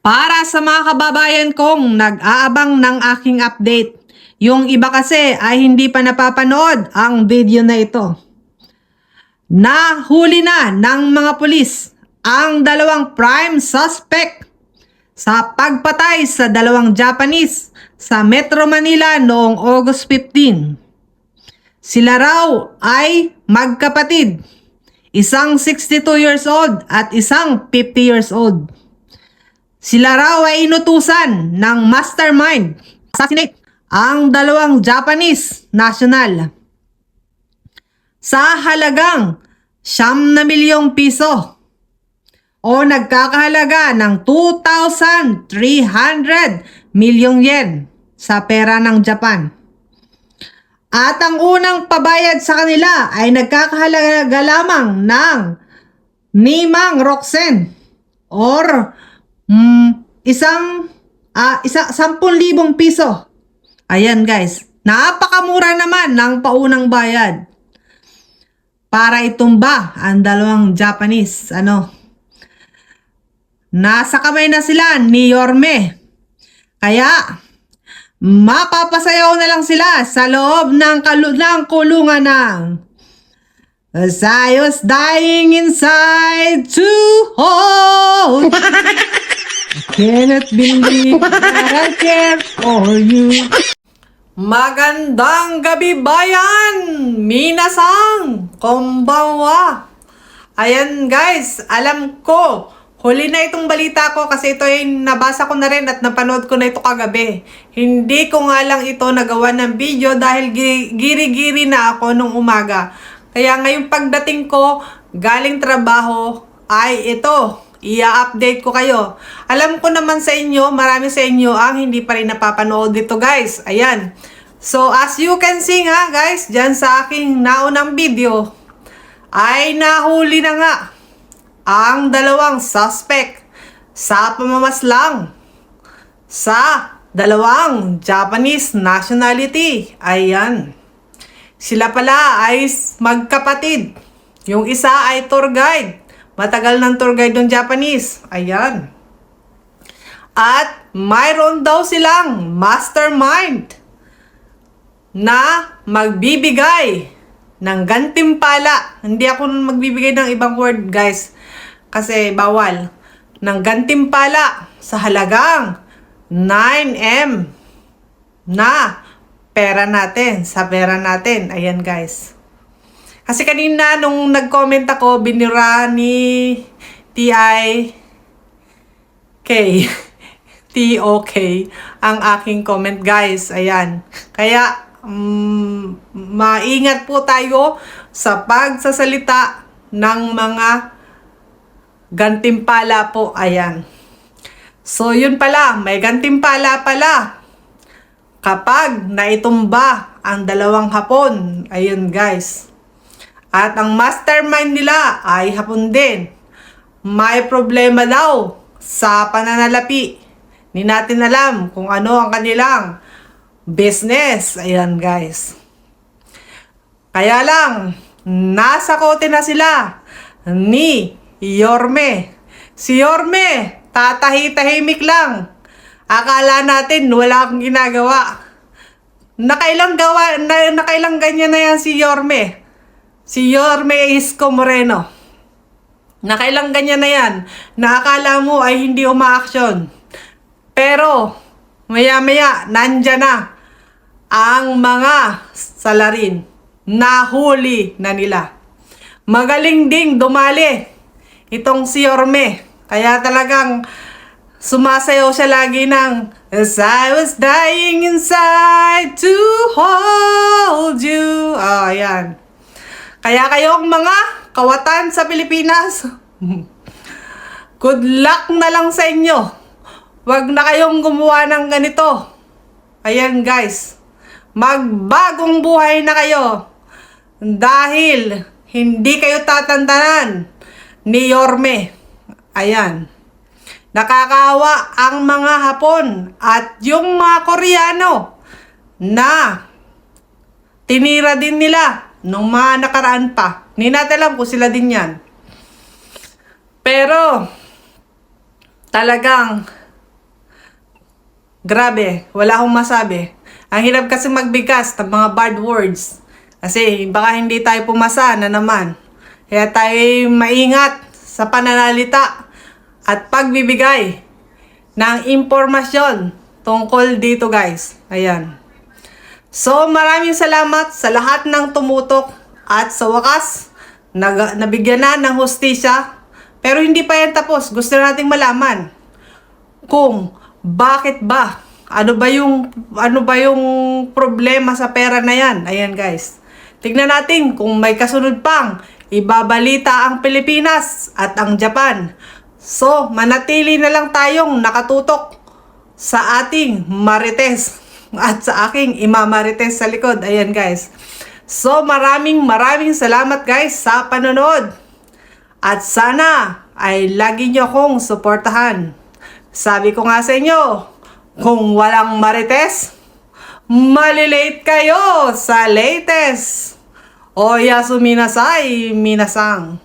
Para sa mga kababayan kong nag-aabang ng aking update, yung iba kasi ay hindi pa napapanood ang video na ito. Nahuli na ng mga pulis ang dalawang prime suspect sa pagpatay sa dalawang Japanese sa Metro Manila noong August 15. Sila raw ay magkapatid, isang 62 years old at isang 50 years old. Sila raw ay inutusan ng mastermind assassinate ang dalawang Japanese national sa halagang 9 milyong piso o nagkakahalaga ng 2,300 milyong yen sa pera ng Japan. At ang unang pabayad sa kanila ay nagkakahalaga lamang ng Nimang Roxen or 10,000 piso. Ayan guys, napakamura naman ng paunang bayad para itumba ang dalawang Japanese. Nasa kamay na sila ni Yorme. Kaya mapapasayaw na lang sila sa loob ng kulungan ng As I was dying inside to hold. Cannot believe that I care for you. Magandang gabi bayan! Minasang! Konbanwa! Ayan guys, alam ko, huli na itong balita ko kasi ito ay nabasa ko na rin at napanood ko na ito kagabi. Hindi ko nga lang ito nagawa ng video dahil giri-giri na ako nung umaga. Kaya ngayong pagdating ko, galing trabaho, ay ito, i-update ko kayo. Alam ko naman sa inyo, marami sa inyo ang hindi pa rin napapanood dito guys. Ayan. So as you can see nga guys, dyan sa aking naunang video, ay nahuli na nga ang dalawang suspect sa pamamaslang sa dalawang Japanese nationality. Ayan. Sila pala ay magkapatid. Yung isa ay tour guide. Matagal ng tour guide ng Japanese. Ayan. At mayroon daw silang mastermind na magbibigay ng gantimpala. Hindi ako magbibigay ng ibang word guys. Kasi bawal. Ng gantimpala sa halagang 9M na pera natin. Sa pera natin. Ayan guys. Kasi kanina nung nag-comment ako, binira ni TIK TOK ang aking comment guys. Ayan. Kaya maingat po tayo sa pagsasalita ng mga gantimpala po. Ayan. So yun pala, may gantimpala pala kapag naitumba ang dalawang Hapon. Ayun guys. At ang mastermind nila ay Hapon din. May problema daw sa pananalapi. Hindi natin alam kung ano ang kanilang business. Ayan guys. Kaya lang, nasa kote na sila ni Yorme. Si Yorme, tatahi-tahimik lang. Akala natin wala akong ginagawa. Nakailang ganyan na yan si Yorme. Si Yorme Isko Moreno. Nakailang ganyan na yan. Nakakala mo ay hindi umaaksyon. Pero, maya-maya, nandyan na ang mga salarin. Nahuli na nila. Magaling ding dumali itong si Yorme. Kaya talagang sumasayaw siya lagi ng As I was dying inside to hold you. Ayan. Kaya kayong mga kawatan sa Pilipinas, good luck na lang sa inyo. Huwag na kayong gumawa ng ganito. Ayan guys. Magbagong buhay na kayo. Dahil hindi kayo tatantanan ni Yorme. Ayan. Nakakaawa ang mga Hapon at yung mga Koreano na tinira din nila nung mga nakaraan pa. Hindi natin alam kung sila din yan. Pero talagang Grabe, wala akong masabi. Ang hirap kasi magbigkas ng mga bad words. Kasi baka hindi tayo pumasa na naman. Kaya tayo maingat sa pananalita at pagbibigay ng impormasyon tungkol dito guys. Ayan. So maraming salamat sa lahat ng tumutok at sa wakas nabigyan na ng hustisya. Pero hindi pa yan tapos. Gusto nating malaman kung bakit ba? Ano ba yung problema sa pera na yan? Ayan guys. Tignan natin kung may kasunod pang ibabalita ang Pilipinas at ang Japan. So, manatili na lang tayong nakatutok sa ating Marites at sa aking imamarites sa likod. Ayan guys. So, maraming salamat guys sa panonood. At sana ay lagi nyo akong suportahan. Sabi ko nga sa inyo, kung walang marites, malilate kayo sa latest. Oyasuminasai, minasang.